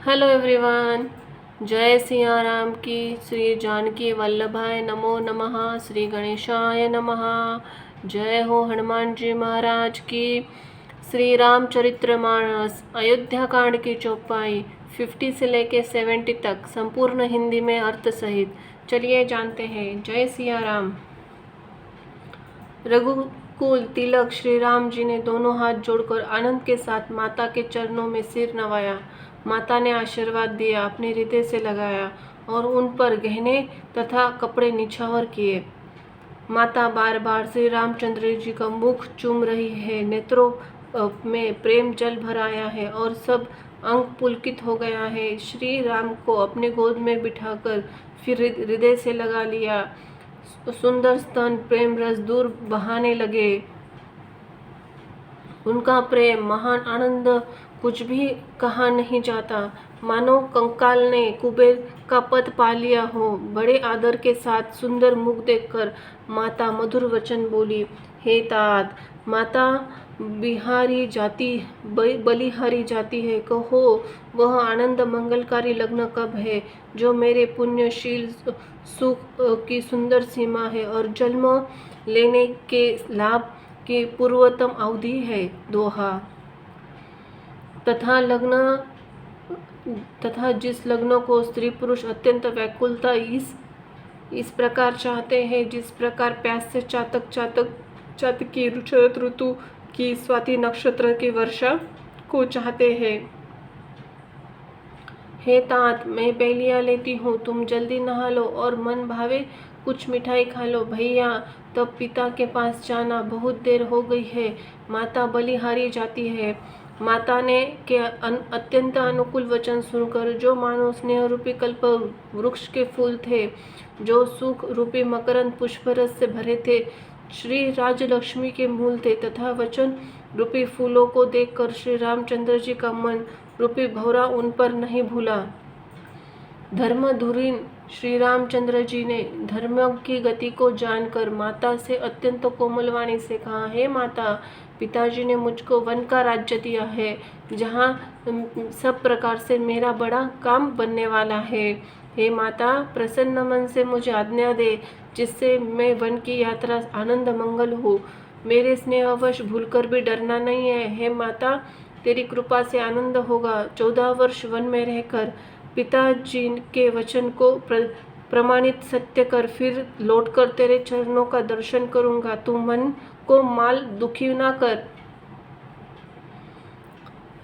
Hello everyone. जय सिया राम की। श्री जानकी वल्लभाय नमो नमः। श्री गणेशाय नमः। जय हो हनुमान जी महाराज की। श्री रामचरितमानस अयोध्या कांड की चौपाई 50 से लेके 70 तक संपूर्ण हिंदी में अर्थ सहित। चलिए जानते हैं। जय सिया राम। रघुकुल तिलक श्री राम जी ने दोनों हाथ जोड़कर आनंद के साथ माता के चरणों में सिर नवाया। माता ने आशीर्वाद दिया, अपने हृदय से लगाया और उन पर गहने तथा कपड़े निछावर किए। माता बार बार श्री रामचंद्र जी का मुख चूम रही है। नेत्रों में प्रेम जल भर आया है और सब अंग पुलकित हो गया है। श्री राम को अपने गोद में बिठाकर फिर हृदय से लगा लिया। सुंदर स्तन प्रेम रस दूर बहाने लगे। उनका प्रेम महान आनंद कुछ भी कहा नहीं जाता। मानो कंकाल ने कुबेर का पद पा लिया हो। बड़े आदर के साथ सुंदर मुख देखकर माता मधुर वचन बोली, हे तात, माता बिहारी जाती बलिहारी जाती है। कहो वह आनंद मंगलकारी लग्न कब है जो मेरे पुण्यशील सुख की सुंदर सीमा है और जन्म लेने के लाभ की पूर्वतम अवधि है। दोहा। तथा जिस लग्न को स्त्री पुरुष अत्यंत व्याकुलता इस प्रकार चाहते हैं, जिस प्रकार प्यास से चातकी शरद ऋतु की स्वाति नक्षत्र की वर्षा को चाहते हैं। हे तात, मैं पहलिया लेती हूँ, तुम जल्दी नहा लो और मन भावे कुछ मिठाई खा लो। भैया तब पिता के पास जाना, बहुत देर हो गई है। माता बलिहारी जाती है। माता ने के अत्यंत अनुकूल वचन सुनकर, जो मानो स्नेह रूपी कल्प वृक्ष के फूल थे, जो सुख रूपी मकरंद पुष्परस से भरे थे, श्री राजलक्ष्मी के मूल थे, तथा वचन रूपी फूलों को देखकर श्री रामचंद्र जी का मन रूपी भौरा उन पर नहीं भूला। धर्मधुरीन श्री रामचंद्र जी ने धर्म की गति को जानकर माता से अत्यंत कोमल वाणी से कहा, हे माता, पिताजी ने मुझको वन का राज्य दिया है, जहाँ सब प्रकार से मेरा बड़ा काम बनने वाला है। हे माता, प्रसन्न मन से मुझे आज्ञा दे, जिससे मैं वन की यात्रा आनंद मंगल हो। मेरे स्नेहवश भूलकर भी डरना नहीं है। हे माता, तेरी कृपा से आनंद होगा। 14 वर्ष वन में रहकर पिताजी के वचन को प्रमाणित सत्य कर फिर लौटकर तेरे चरणों का दर्शन करूंगा। तू मन को माल दुखी ना कर।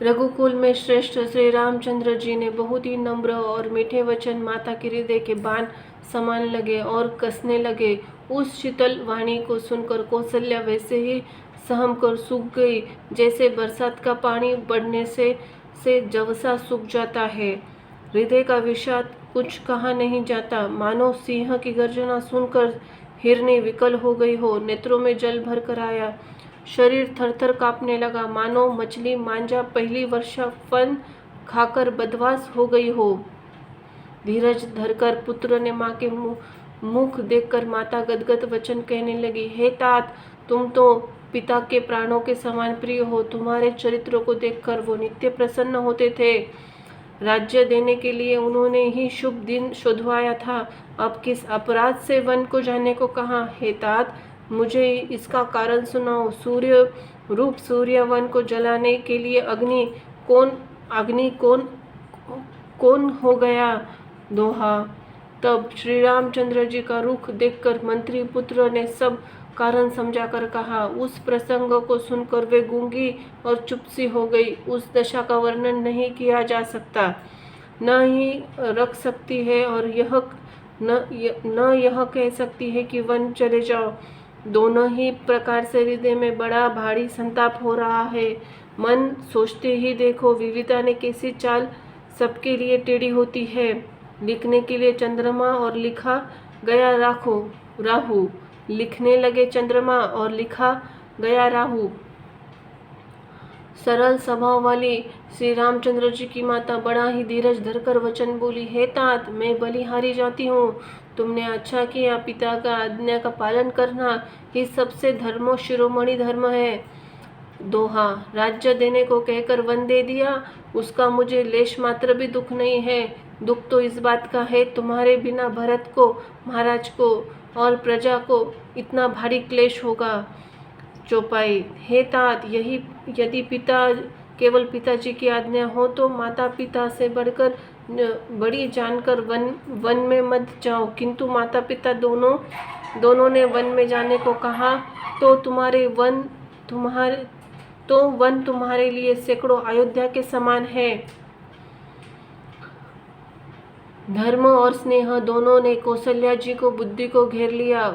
रघुकुल में श्रेष्ठ श्री रामचंद्र जी ने बहुत ही नम्र और मीठे वचन माता के हृदय के बाण समान लगे और कसने लगे। उस शीतल वाणी को सुनकर कौशल्या वैसे ही सहम कर सूख गई, जैसे बरसात का पानी बढ़ने से जवसा सूख जाता है। हृदय का विषाद कुछ कहा नहीं जाता। मानो सिंह की गर्जना सुनकर हिरनी विकल हो गई हो। नेत्रों में जल भर कर आया। शरीर थरथर कांपने लगा, मानो मछली मांझा पहली वर्षा फन खाकर बदवास हो गई हो। धीरज धरकर पुत्र ने माँ के मुख देखकर माता गदगद वचन कहने लगी, हे तात, तुम तो पिता के प्राणों के समान प्रिय हो। तुम्हारे चरित्र को देखकर वो नित्य प्रसन्न होते थे। राज्य देने के लिए उन्होंने ही शुभ दिन शोधवाया था। अब किस अपराध से वन को जाने को कहा? हे तात, मुझे इसका कारण सुनाओ। सूर्य वन को जलाने के लिए अग्नि कौन हो गया? दोहा। तब श्री रामचंद्र जी का रुख देखकर मंत्री पुत्र ने सब कारण समझाकर कहा। उस प्रसंग को सुनकर वे गूंगी और चुप सी हो गई। उस दशा का वर्णन नहीं किया जा सकता, न ही रख सकती है और न यह कह सकती है कि वन चले जाओ। दोनों ही प्रकार से हृदय में बड़ा भारी संताप हो रहा है। मन सोचते ही देखो, विविता ने कैसी चाल सबके लिए टेढ़ी होती है। लिखने के लिए चंद्रमा और लिखा गया राहु। लिखने लगे चंद्रमा और लिखा गया राहु। सरल स्वभाव वाली श्री रामचंद्र जी की माता बड़ा ही धीरज धरकर वचन बोली, हे तात, मैं बलिहारी जाती हूँ। तुमने अच्छा किया। पिता का आज्ञा का पालन करना ही सबसे शिरोमणि धर्म है। दोहा, राज्य देने को कहकर वन दे दिया, उसका मुझे लेश मात्र भी दुख नहीं है। दुख तो इस बात का है, तुम्हारे बिना भरत को, महाराज को और प्रजा को इतना भारी क्लेश होगा। चौपाई, हे तात, यही यदि केवल पिताजी की आज्ञा हो तो माता पिता से बढ़कर बड़ी जानकर वन में मत जाओ, किंतु माता पिता दोनों ने वन में जाने को कहा तो वन तुम्हारे लिए सैकड़ों अयोध्या के समान है। धर्म और स्नेह दोनों ने कौशल्या जी को बुद्धि को घेर लिया।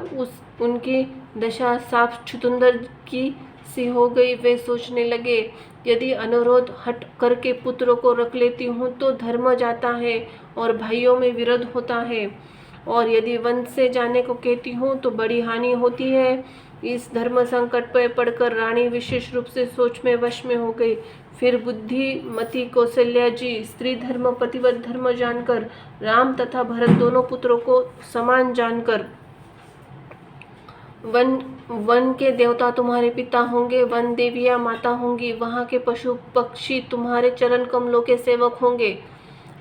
उनकी दशा साफ चुकंदर की सी हो गई। वे सोचने लगे, यदि अनुरोध हट करके पुत्र को रख लेती हूँ तो धर्म जाता है और भाइयों में विरोध होता है, और यदि वन से जाने को कहती हूँ तो बड़ी हानि होती है। इस धर्म संकट पर पड़कर रानी विशेष रूप से सोच में वश में हो गई। फिर बुद्धिमती कौशल्या जी स्त्री धर्म पतिव्रत धर्म जानकर, राम तथा भरत दोनों पुत्रों को समान जानकर, वन के देवता तुम्हारे पिता होंगे, वन देवियां माता होंगी, वहाँ के पशु पक्षी तुम्हारे चरण कमलों के सेवक होंगे।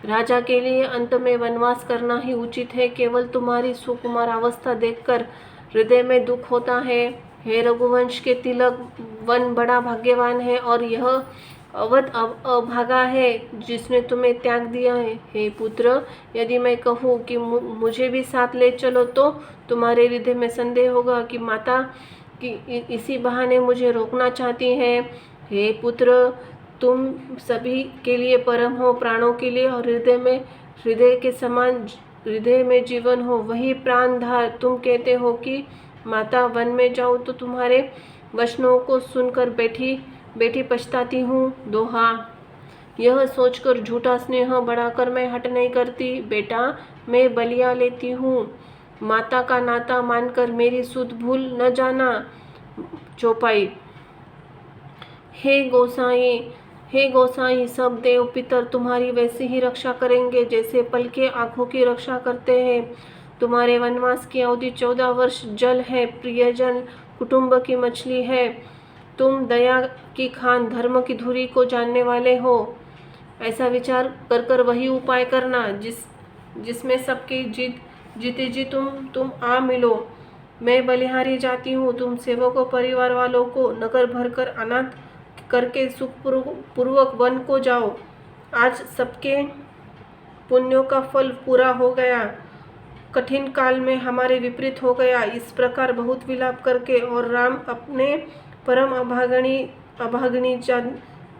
राजा के लिए अंत में वनवास करना ही उचित है। केवल तुम्हारी सुकुमार अवस्था देखकर हृदय में दुख होता है। हे रघुवंश के तिलक, वन बड़ा भाग्यवान है और यह अवध अभागा है जिसने तुम्हें त्याग दिया है। हे पुत्र, यदि मैं कहूँ कि मुझे भी साथ ले चलो तो तुम्हारे हृदय में संदेह होगा कि माता कि इसी बहाने मुझे रोकना चाहती है। हे पुत्र, तुम सभी के लिए परम हो, प्राणों के लिए, और हृदय के समान हृदय में जीवन हो, वही प्राणधार। तुम कहते हो कि माता वन में जाओ तो तुम्हारे वचनों को सुनकर बैठी पछताती हूँ। दोहा, यह सोचकर झूठा स्नेह बढ़ाकर मैं हट नहीं करती। बेटा, मैं बलिया लेती हूँ, माता का नाता मानकर मेरी सुध भूल न जाना। चौपाई, हे गोसाई, सब देव पितर तुम्हारी वैसी ही रक्षा करेंगे जैसे पल के आँखों की रक्षा करते हैं। तुम्हारे वनवास की अवधि 14 वर्ष जल है, प्रियजन कुटुंब की मछली है। तुम दया की खान, धर्म की धुरी को जानने वाले हो। ऐसा विचार कर वही उपाय करना जिसमें सबकी जीते जी तुम आ मिलो। मैं बलिहारी जाती हूँ, तुम सेवकों परिवार वालों को नगर भरकर अनाथ करके सुखपूर्वक वन को जाओ। आज सबके पुण्यों का फल पूरा हो गया, कठिन काल में हमारे विपरीत हो गया। इस प्रकार बहुत विलाप करके और राम अपने परम अभागनी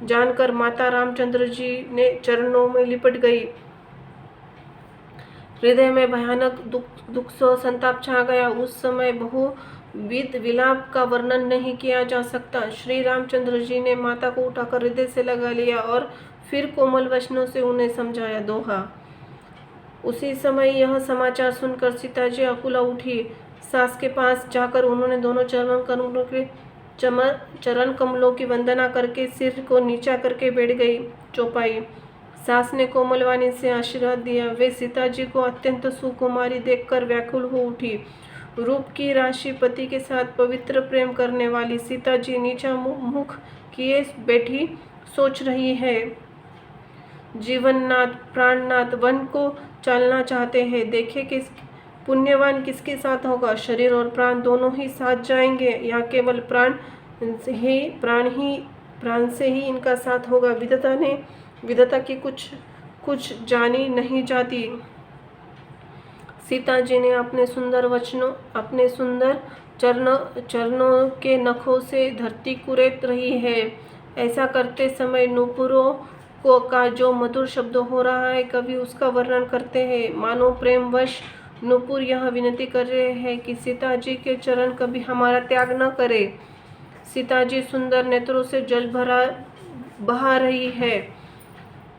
जानकर माता रामचंद्र जी ने चरणों में लिपट गई। हृदय में भयानक दुख संताप छा गया। उस समय बहुविध विलाप का वर्णन नहीं किया जा सकता। श्री रामचंद्र जी ने माता को उठाकर हृदय से लगा लिया और फिर कोमल वचनों से उन्हें समझाया। दोहा, उसी समय यह समाचार सुनकर सीता जी अकुला उठी। सास के पास जाकर उन्होंने दोनों चरण कमलों की वंदना करके सिर को नीचा करके बैठ गई। चौपाई, सास ने कोमल वाणी से आशीर्वाद दिया। वे सीता जी को अत्यंत सुकुमारी देखकर व्याकुल हो उठी। रूप की राशि पति के साथ पवित्र प्रेम करने वाली सीता जी नीचा मुख किए बैठी सोच रही है। जीवननाथ प्राणनाथ वन को चलना चाहते हैं। देखे किस पुण्यवान किसके साथ होगा। शरीर और प्राण दोनों ही साथ जाएंगे या केवल प्राण से ही इनका साथ होगा। विधाता की कुछ जानी नहीं जाती। सीता जी ने अपने सुंदर चरणों के नखों से धरती कुरेद रही है। ऐसा करते समय नूपुरों का जो मधुर शब्द हो रहा है, कवि उसका वर्णन करते हैं। मानो प्रेमवश नूपुर यह विनती कर रहे हैं कि सीता जी के चरण कभी हमारा त्याग न करे। सीता जी सुंदर नेत्रों से जल बहा रही है।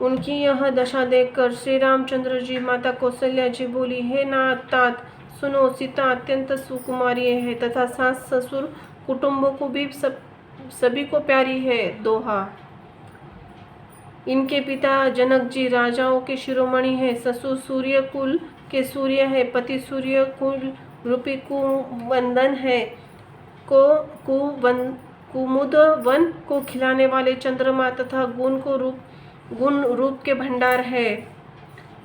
उनकी यह दशा देखकर श्री रामचंद्र जी माता कौशल्या जी बोली, हे नाथ तात, सुनो, सीता अत्यंत सुकुमारी है तथा सास ससुर कुटुंबों को भी सभी को प्यारी है। दोहा, इनके पिता जनक जी राजाओं के शिरोमणि हैं। ससुर सूर्य कुल के सूर्य है, पति सूर्य कुल रूपी कुवंदन है। कुमुद वन को खिलाने वाले चंद्रमा तथा गुण रूप के भंडार है।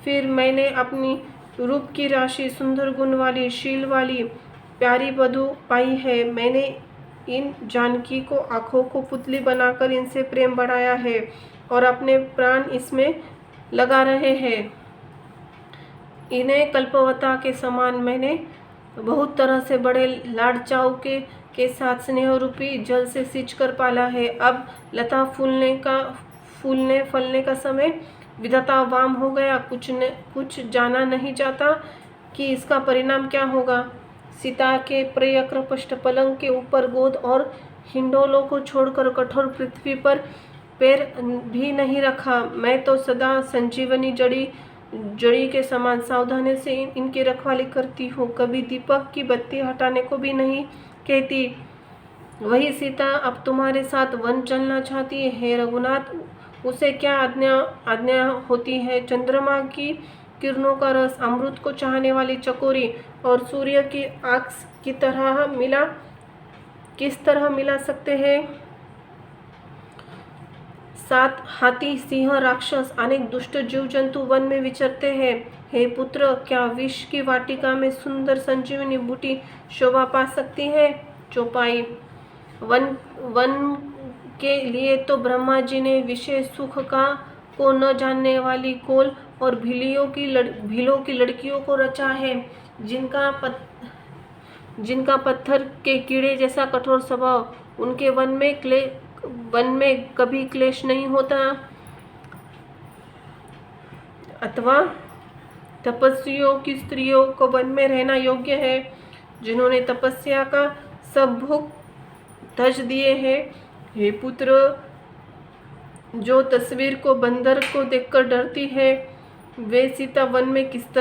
फिर मैंने अपनी रूप की राशि सुंदर गुण वाली शील वाली प्यारी वधू पाई है। मैंने इन जानकी को आँखों को पुतली बनाकर इनसे प्रेम बढ़ाया है और अपने प्राण इसमें लगा रहे हैं। इन्हें कल्पवता के समान मैंने बहुत तरह से बड़े लाड चाव के साथ स्नेह रूपी जल से सींच कर पाला है। अब लता फूलने फलने का समय विधाता वाम हो गया। कुछ जाना नहीं जाता कि इसका परिणाम क्या होगा। सीता के प्रिय कृपष्ट पलंग के ऊपर गोद और हिंडोलों को छोड़कर कठोर पृथ्वी पर पैर भी नहीं रखा। मैं तो सदा संजीवनी जड़ी के समान सावधानी से इनकी रखवाली करती हूँ, कभी दीपक की बत्ती हटाने को भी नहीं कहती। वही सीता अब तुम्हारे साथ वन चलना चाहती है रघुनाथ, उसे क्या आज्ञा होती है। चंद्रमा की किरणों का रस अमृत को चाहने वाली चकोरी और सूर्य की आग की तरह किस तरह मिला सकते हैं। 7 हाथी सिंह राक्षस अनेक दुष्ट जीव जंतु वन में विचरते हैं। हे पुत्र, क्या विष की वाटिका में सुंदर संजीवनी बूटी शोभा पा सकती है। चौपाई। वन के लिए तो ब्रह्मा जी ने विशेष सुख को न जानने वाली कोल और भीलों की लड़कियों को रचा है, जिनका पत्थर के कीड़े जैसा कठोर स्वभाव। उनके वन में कभी क्लेश नहीं होता अथवा तपस्वियों की स्त्रियों को वन में रहना योग्य है, जिन्होंने तपस्या का सब भोग तज दिए हैं। हे पुत्र, जो तस्वीर को बंदर को देखकर डरती है, वे सीता वन में किस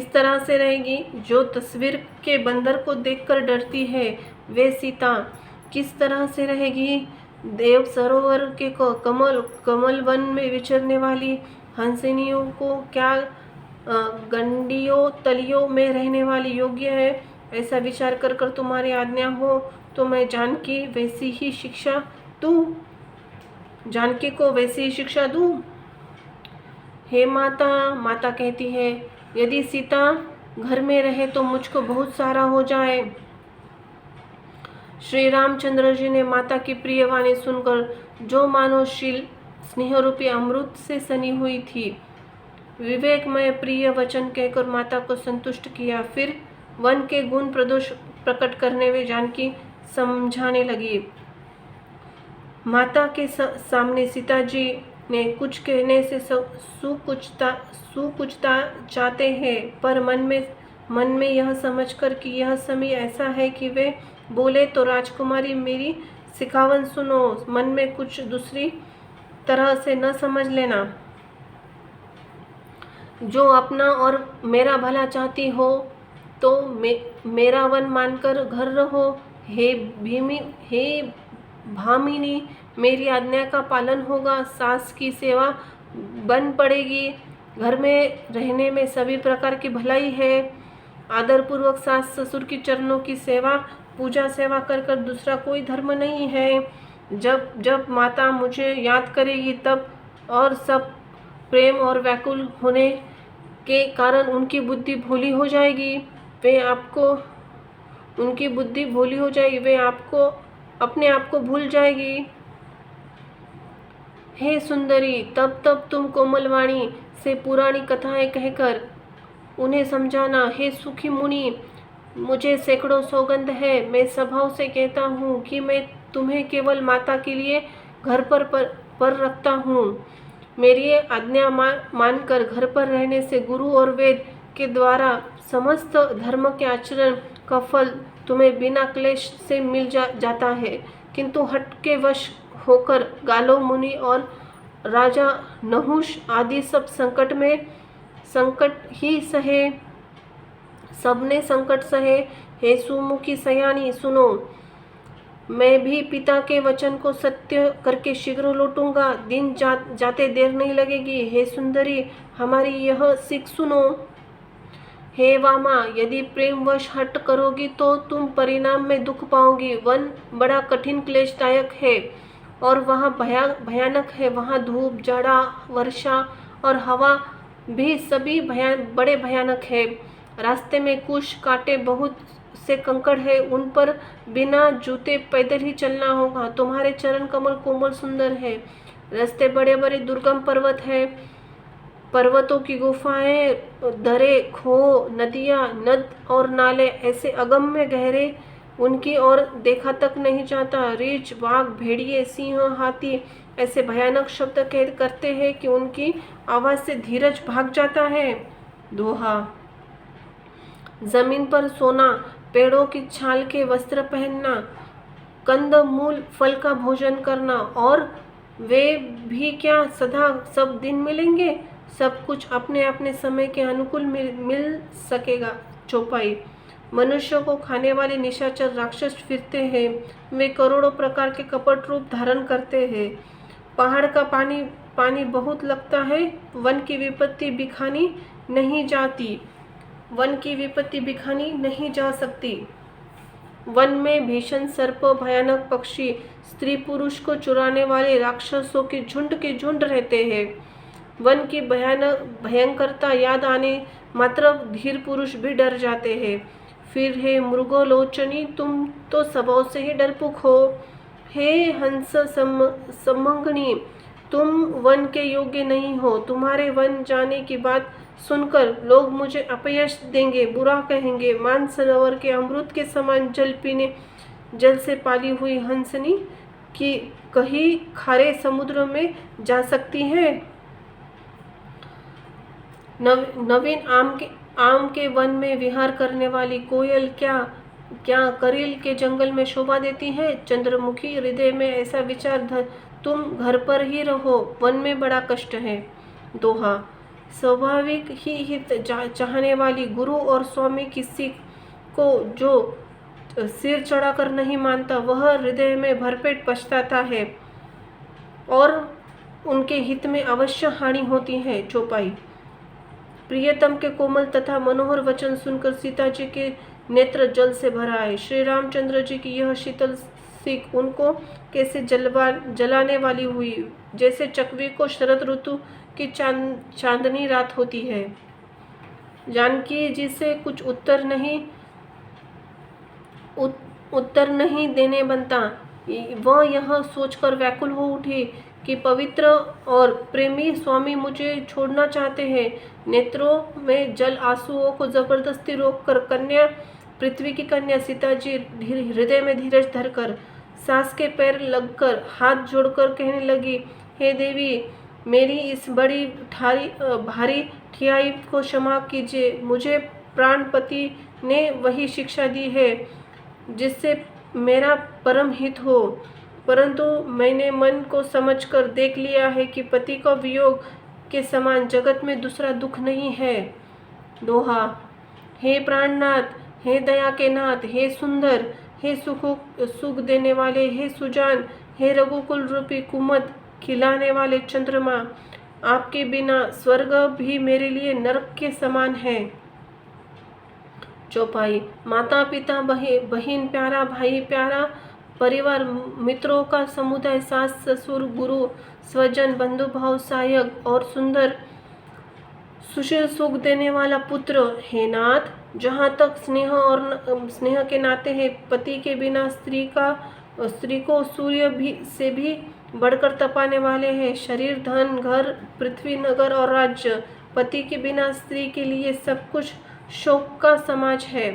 तरह से रहेगी। जो तस्वीर के बंदर को देखकर डरती है, वे सीता किस तरह से रहेगी। देव सरोवर के कमल वन में विचरने वाली हंसिनियों को क्या गंडियों तलियों में रहने वाली योग्य है। ऐसा विचार कर तुम्हारी आज्ञा हो तो मैं जानकी को वैसी ही शिक्षा दूं। हे माता कहती है, यदि सीता घर में रहे तो मुझको बहुत सारा हो जाए। श्री रामचंद्र जी ने माता की प्रिय वाणी सुनकर, जो मानो स्नेह रूपी अमृत से सनी हुई थी, विवेकमय प्रिय वचन कहकर माता को संतुष्ट किया। फिर वन के गुण प्रदोष प्रकट करने में जानकी समझाने लगी। माता के सामने सीता जी ने कुछ कहने से सुकुचता चाहते हैं, पर मन में यह समझकर कि यह समय ऐसा है कि वे बोले तो राजकुमारी मेरी सिखावन सुनो, मन में कुछ दूसरी तरह से न समझ लेना। जो अपना और मेरा भला चाहती हो तो मेरा वन मानकर घर रहो। हे भामिनी, मेरी आज्ञा का पालन होगा। सास की सेवा बन पड़ेगी। घर में रहने में सभी प्रकार की भलाई है। आदरपूर्वक सास ससुर की चरणों की सेवा पूजा सेवा कर दूसरा कोई धर्म नहीं है। जब माता मुझे याद करेगी तब और सब प्रेम और व्याकुल होने के कारण उनकी बुद्धि भोली हो जाएगी। वे अपने आप को भूल जाएगी। हे सुंदरी, तब तुम कोमलवाणी से पुरानी कथाएं कहकर उन्हें समझाना। हे सुखी मुनि, मुझे सैकड़ों सौगंध है। मैं स्वभाव से कहता हूँ कि मैं तुम्हें केवल माता के लिए घर पर रखता हूँ। मेरी आज्ञा मानकर घर पर रहने से गुरु और वेद के द्वारा समस्त धर्म के आचरण का फल तुम्हें बिना क्लेश से मिल जाता है। किंतु हट के वश होकर गालो मुनि और राजा नहुष आदि सबने संकट सहे। हे सुमुखी सयानी, सुनो, मैं भी पिता के वचन को सत्य करके शीघ्र लौटूंगा। दिन जाते देर नहीं लगेगी। हे सुंदरी, हमारी यह सीख सुनो। हे वामा, यदि प्रेमवश हट करोगी तो तुम परिणाम में दुख पाओगी। वन बड़ा कठिन क्लेशदायक है और वहाँ भयानक है। वहाँ धूप, जाड़ा, वर्षा और हवा भी सभी बड़े भयानक है। रास्ते में कुछ कांटे, बहुत से कंकड़ है, उन पर बिना जूते पैदल ही चलना होगा। तुम्हारे चरण कमल कोमल सुंदर है। रास्ते बड़े बड़े दुर्गम पर्वत है, पर्वतों की गुफाएं, दरे, खो, नदियां, नद और नाले ऐसे अगम्य गहरे, उनकी ओर देखा तक नहीं जाता। रीछ, बाघ, भेड़िए, सिंह, हाथी ऐसे भयानक शब्द करते हैं कि उनकी आवाज से धीरज भाग जाता है। दोहा। जमीन पर सोना, पेड़ों की छाल के वस्त्र पहनना, कंद मूल फल का भोजन करना, और वे भी क्या सदा सब दिन मिलेंगे? सब कुछ अपने अपने समय के अनुकूल मिल सकेगा। चौपाई। मनुष्यों को खाने वाले निशाचर राक्षस फिरते हैं। वे करोड़ों प्रकार के कपट रूप धारण करते हैं। पहाड़ का पानी बहुत लगता है। वन की विपत्ति बिखानी नहीं जाती। वन की विपत्ति बिखानी नहीं जा सकती। वन में भीषण सर्प, भयानक पक्षी, स्त्री पुरुष को चुराने वाले राक्षसों के झुंड रहते हैं। वन की भयंकरता याद आने मात्र धीर पुरुष भी डर जाते हैं। फिर हे मृगोलोचनी, तुम तो स्वभाव से ही डरपोक हो। हे हंस समंगनी, तुम वन के योग्य नहीं हो। तुम्हारे वन जाने की बात सुनकर लोग मुझे अपयश देंगे, बुरा कहेंगे। मानसरोवर के अमृत के समान जल पीने, जल से पाली हुई हंसनी की कहीं खारे समुद्र में जा सकती है? नवीन आम के वन में विहार करने वाली कोयल क्या करील के जंगल में शोभा देती है? चंद्रमुखी, हृदय में ऐसा विचार धर, तुम घर पर ही रहो, वन में बड़ा कष्ट है। दोहा। स्वाभाविक ही हित चाहने वाली गुरु और स्वामी की सीख को जो सिर चढ़ाकर नहीं मानता, वह हृदय में भरपेट पछताता है और उनके हित में अवश्य हानि होती है। चौपाई। प्रियतम के कोमल तथा मनोहर वचन सुनकर सीता जी के नेत्र जल से भर आए। श्री रामचंद्र जी की यह शीतल सीख उनको कैसे जलाने वाली हुई, जैसे चकवी को शरद ऋतु की चांदनी रात होती है। जानकी जी से कुछ उत्तर नहीं देने बनता। वह यह सोचकर व्याकुल हो उठी कि पवित्र और प्रेमी स्वामी मुझे छोड़ना चाहते हैं। नेत्रों में जल आंसुओं को जबरदस्ती रोककर पृथ्वी की कन्या सीता जी हृदय में धीरज धरकर, सास के पैर लगकर, हाथ जोड़कर कहने लगी, हे देवी, मेरी इस बड़ी भारी ठियाई को क्षमा कीजिए। मुझे प्राणपति ने वही शिक्षा दी है जिससे मेरा परम हित हो, परंतु मैंने मन को समझकर देख लिया है कि पति का वियोग के समान जगत में दूसरा दुख नहीं है। दोहा। हे प्राणनाथ, हे दया के नाथ, हे सुंदर, हे सुख देने वाले, हे सुजान, हे रघुकुल रूपी कुमद खिलाने वाले चंद्रमा, आपके बिना स्वर्ग भी मेरे लिए नरक के समान है। चौपाई। माता पिता, बहन प्यारा, भाई प्यारा, परिवार मित्रों का समुदाय, सास ससुर, गुरु, स्वजन, बंधु भाव, सहायक और सुंदर सुशील सुख देने वाला पुत्र, हे नाथ, जहाँ तक स्नेह के नाते हैं, पति के बिना स्त्री को सूर्य से भी बढ़कर तपाने वाले हैं। शरीर, धन, घर, पृथ्वी, नगर और राज्य, पति के बिना स्त्री के लिए सब कुछ शोक का समाज है।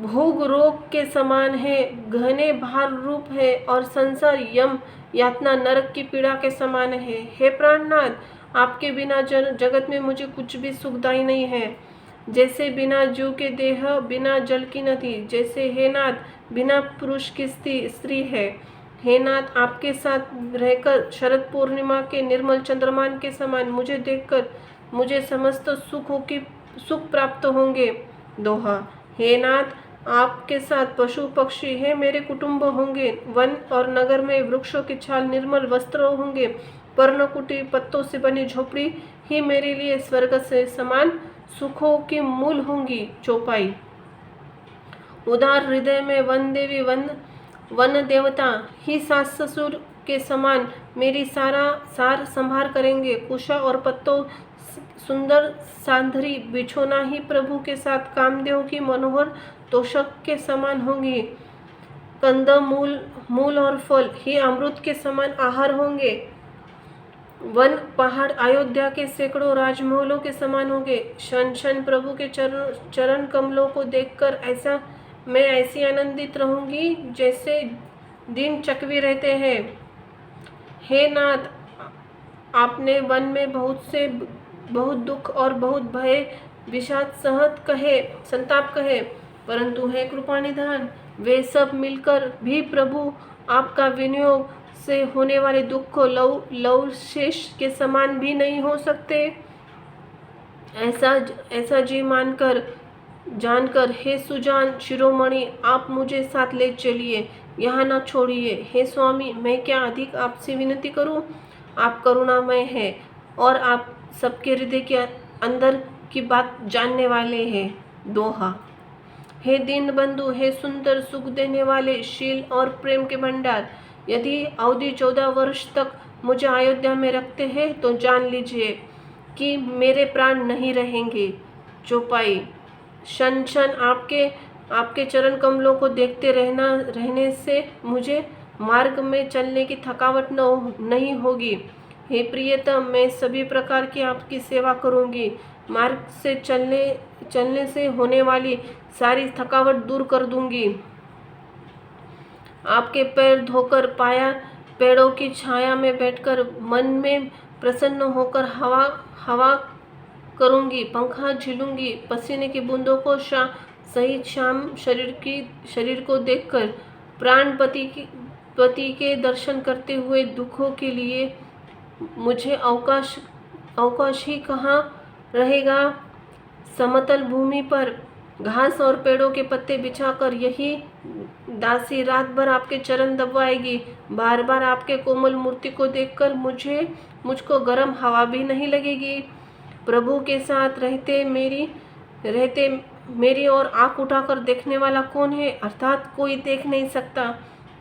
भोग रोग के समान है, घने भार रूप है और संसार यम यातना नरक की पीड़ा के समान है। हे प्राणनाथ, आपके बिना जगत में मुझे कुछ भी सुखदायी नहीं है। जैसे बिना जीव के देह, बिना जल की नदी, जैसे हे नाथ बिना पुरुष की स्त्री है। हे नाथ, आपके साथ रहकर शरद पूर्णिमा के निर्मल चंद्रमान के समान मुझे देखकर मुझे समस्त सुख प्राप्त होंगे। दोहा। हे नाथ, आपके साथ पशु पक्षी है मेरे कुटुंब होंगे। वन और नगर में वृक्षों की छाल, निर्मल वस्त्र होंगे। पर्णकुटी, पत्तों से बनी झोपड़ी ही मेरे लिए स्वर्ग से समान सुखों की मूल होंगी। चौपाई। उदार हृदय में वन देवी वन देवता ही सास ससुर के समान मेरी सार संभार करेंगे। कुशा और पत्तों सुंदर सांधरी बिछोना ही प्रभु के साथ कामदेव की मनोहर तोषक के समान होंगी। कंद मूल और फल ही अमृत के समान आहार होंगे। वन पहाड़ अयोध्या के सैकड़ों राजमहलों के समान होंगे। क्षण क्षण प्रभु के चरण कमलों को देखकर मैं ऐसी आनंदित रहूंगी जैसे दिन चकवी रहते हैं। हे नाथ, आपने वन में बहुत दुख और बहुत भय विषाद संताप कहे, परंतु हे कृपा निधान, वे सब मिलकर भी प्रभु आपका विनियोग से होने वाले दुख को लव शेष के समान भी नहीं हो सकते। ऐसा जी जानकर हे सुजान शिरोमणि, आप मुझे साथ ले चलिए, यहाँ न छोड़िए। हे स्वामी, मैं क्या अधिक आपसे विनती करूं? आप करुणामय हैं और आप सबके हृदय के अंदर की बात जानने वाले हैं। दोहा। हे दीन बंधु, हे सुंदर सुख देने वाले शील और प्रेम के भंडार, यदि अवधि 14 वर्ष तक मुझे अयोध्या में रखते हैं तो जान लीजिए कि मेरे प्राण नहीं रहेंगे। चौपाई। क्षण क्षण आपके चरण कमलों को देखते रहने से मुझे मार्ग में चलने की थकावट नहीं होगी। हे प्रियतम, मैं सभी प्रकार की आपकी सेवा करूंगी। मार्ग से चलने से होने वाली सारी थकावट दूर कर दूंगी। आपके पैर धोकर पेड़ों की छाया में बैठकर मन में प्रसन्न होकर हवा करूंगी, पंखा झीलूंगी। पसीने की बूंदों को सहित शाम शरीर को देखकर प्राण पति के दर्शन करते हुए दुखों के लिए मुझे अवकाश ही कहाँ रहेगा। समतल भूमि पर घास और पेड़ों के पत्ते बिछाकर यही दासी रात भर आपके चरण दबाएगी। बार बार आपके कोमल मूर्ति को देखकर मुझको गर्म हवा भी नहीं लगेगी। प्रभु के साथ रहते मेरी ओर आंख उठाकर देखने वाला कौन है? अर्थात कोई देख नहीं सकता।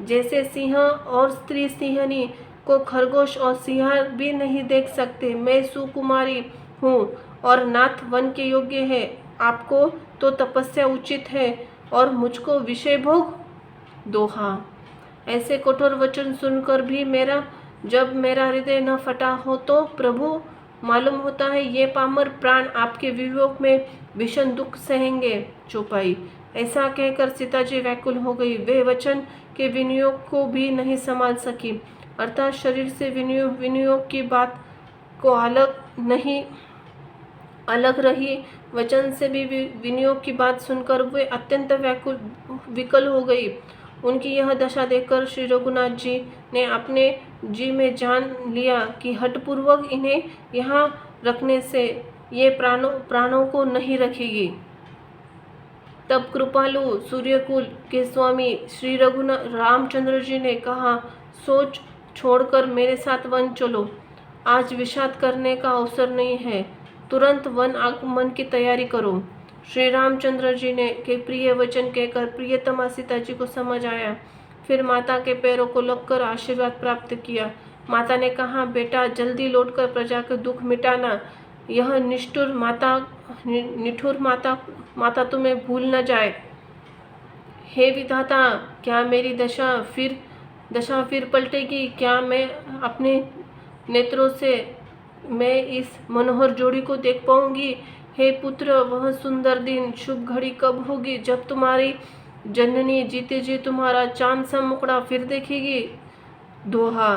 जैसे सिंह और स्त्री सिंहनी को खरगोश और सिंह भी नहीं देख सकते। मैं सुकुमारी हूँ और नाथ वन के योग्य है। आपको तो तपस्या उचित है और मुझको विषय भोग। दोहा। ऐसे कठोर वचन सुनकर भी जब मेरा हृदय न फटा हो तो प्रभु, मालूम होता है ये पामर प्राण आपके वियोग में भीषण दुख सहेंगे। चौपाई। ऐसा कहकर सीता जी व्याकुल हो गई। वे वचन के विनियोग को भी नहीं संभाल सकी, अर्थात शरीर से विनियोग की बात को अलग रही। वचन से भी विनियोग की बात सुनकर वे अत्यंत विकल हो गई। उनकी यह दशा देखकर श्री रघुनाथ जी ने अपने जी में जान लिया कि हठपूर्वक इन्हें यहाँ रखने से ये प्राणों को नहीं रखेगी। तब कृपालु सूर्यकुल के स्वामी श्री रामचंद्र जी ने कहा, सोच छोड़कर मेरे साथ वन चलो। आज विषाद करने का अवसर नहीं है, तुरंत वन आगमन की तैयारी करो। श्री रामचंद्र जी ने के प्रिय वचन कहकर प्रियतमा सीता जी को समझ आया। फिर माता के पैरों को लगकर आशीर्वाद प्राप्त किया। माता ने कहा, बेटा जल्दी लौटकर प्रजा के दुख मिटाना। यह निष्ठुर माता तुम्हें भूल न जाए। हे विधाता, क्या मेरी दशा फिर पलटेगी? क्या मैं अपने नेत्रों से मैं इस मनोहर जोड़ी को देख पाऊंगी? हे पुत्र, वह सुंदर दिन शुभ घड़ी कब होगी जब तुम्हारी जननी जीते जी तुम्हारा चांद सा मुखड़ा फिर देखेगी? दोहा।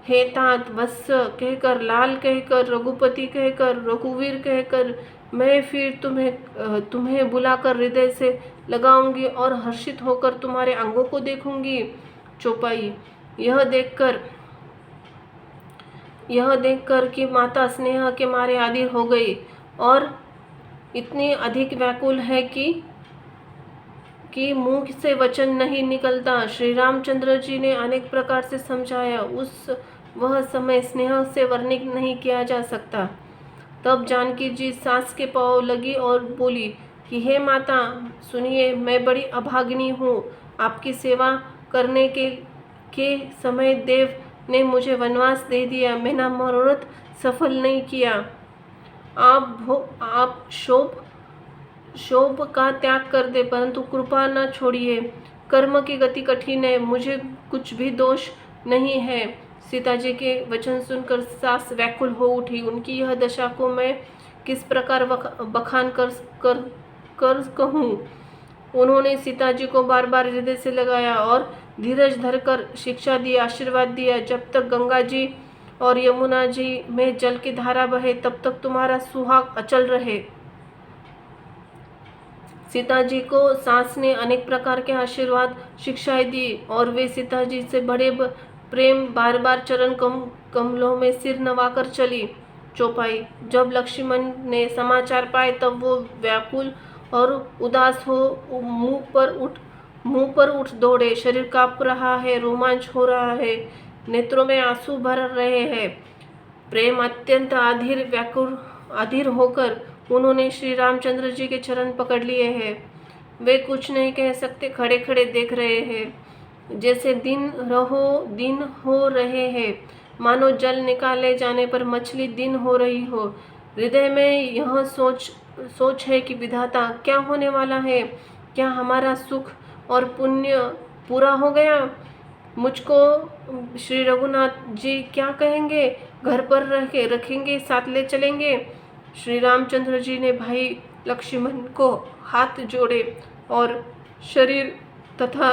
हे तात, वत्स कहकर, लाल कहकर, रघुपति कहकर, रघुवीर कहकर मैं फिर तुम्हें बुलाकर हृदय से लगाऊंगी और हर्षित होकर तुम्हारे अंगों को देखूंगी। चौपाई। यह देखकर कि माता स्नेह के मारे आदिर हो गई और इतनी अधिक व्याकुल है कि मुंह से वचन नहीं निकलता। श्री रामचंद्र जी ने अनेक प्रकार से समझाया, वह समय स्नेह से वर्णित नहीं किया जा सकता। तब जानकी जी सास के पाँव लगी और बोली कि हे माता सुनिए, मैं बड़ी अभागिनी हूँ। आपकी सेवा करने के समय देव ने मुझे वनवास दे दिया, मैंने मनोरथ सफल नहीं किया। आप शोभ का त्याग कर दे, परंतु कृपा न छोड़िए। कर्म की गति कठिन है, मुझे कुछ भी दोष नहीं है। सीता जी के वचन सुनकर सास व्याकुल हो उठी। उनकी यह दशा को मैं किस प्रकार बखान कर कहूँ। उन्होंने सीता जी को बार बार हृदय से लगाया और धीरज धरकर शिक्षा दी, आशीर्वाद दिया। जब तक गंगा जी और यमुना जी में जल की धारा बहे, तब तक तुम्हारा सुहाग अचल रहे। सीता जी को सास ने अनेक प्रकार के आशीर्वाद शिक्षाएं दी और वे सीता जी से बड़े प्रेम बार बार चरण कमलों में सिर नवाकर चली। चौपाई। जब लक्ष्मण ने समाचार पाए तब वो व्याकुल और उदास हो मुंह पर उठ दौड़े। शरीर कांप रहा है, रोमांच हो रहा है, नेत्रों में आंसू भर रहे हैं। प्रेम अत्यंत अधीर होकर उन्होंने श्री रामचंद्र जी के चरण पकड़ लिए हैं। वे कुछ नहीं कह सकते, खड़े खड़े देख रहे हैं, जैसे दिन हो रहे हैं, मानो जल निकाले जाने पर मछली दिन हो रही हो। हृदय में यह सोच है कि विधाता क्या होने वाला है, क्या हमारा सुख और पुण्य पूरा हो गया? मुझको श्री रघुनाथ जी क्या कहेंगे? घर पर रखेंगे, साथ ले चलेंगे? श्री रामचंद्र जी ने भाई लक्ष्मण को हाथ जोड़े और शरीर तथा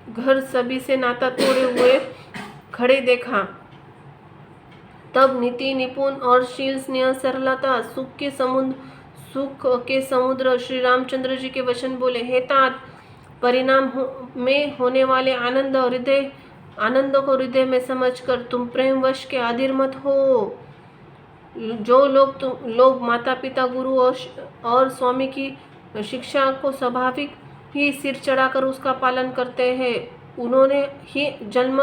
घर सभी से नाता तोड़े हुए खड़े देखा। तब नीति निपुण और शील स्नेह सरलता सुख के समुद्र श्री रामचंद्र जी के वचन बोले, हे तात, परिणाम में होने वाले आनंद को हृदय में समझकर तुम प्रेमवश के अधीर मत हो। जो लोग माता पिता गुरु और स्वामी की शिक्षा को स्वाभाविक ही सिर चढ़ाकर उसका पालन करते हैं, उन्होंने ही जन्म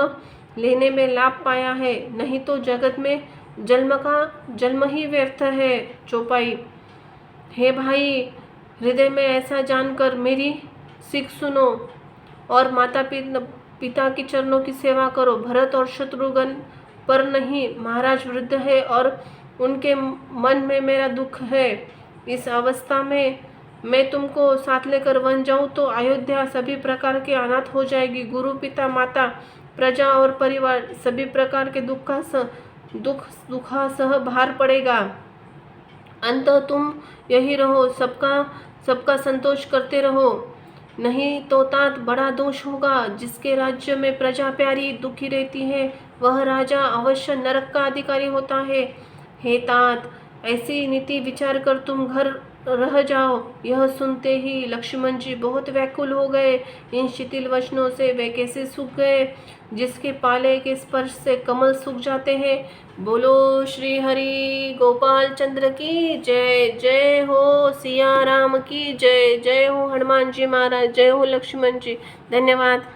लेने में लाभ पाया है, नहीं तो जगत में जन्म ही व्यर्थ है। चौपाई। हे भाई, हृदय में ऐसा जानकर मेरी सीख सुनो और माता पिता के चरणों की सेवा करो। भरत और शत्रुघ्न पर नहीं, महाराज वृद्ध है और उनके मन में मेरा दुख है। इस अवस्था में मैं तुमको साथ लेकर वन जाऊं तो अयोध्या सभी प्रकार के अनाथ हो जाएगी। गुरु पिता माता प्रजा और परिवार सभी प्रकार के दुखा सह भार पड़ेगा। अंत तुम यही रहो, सबका संतोष करते रहो, नहीं तो तात बड़ा दोष होगा। जिसके राज्य में प्रजा प्यारी दुखी रहती है, वह राजा अवश्य नरक का अधिकारी होता है। हे तात, ऐसी नीति विचार कर तुम घर रह जाओ। यह सुनते ही लक्ष्मण जी बहुत व्याकुल हो गए। इन शिथिल वचनों से वे कैसे सूख गए, जिसके पाले के स्पर्श से कमल सूख जाते हैं। बोलो श्री हरि गोपाल चंद्र की जय। जय हो सिया राम की जय। जय हो हनुमान जी महाराज। जय हो लक्ष्मण जी। धन्यवाद।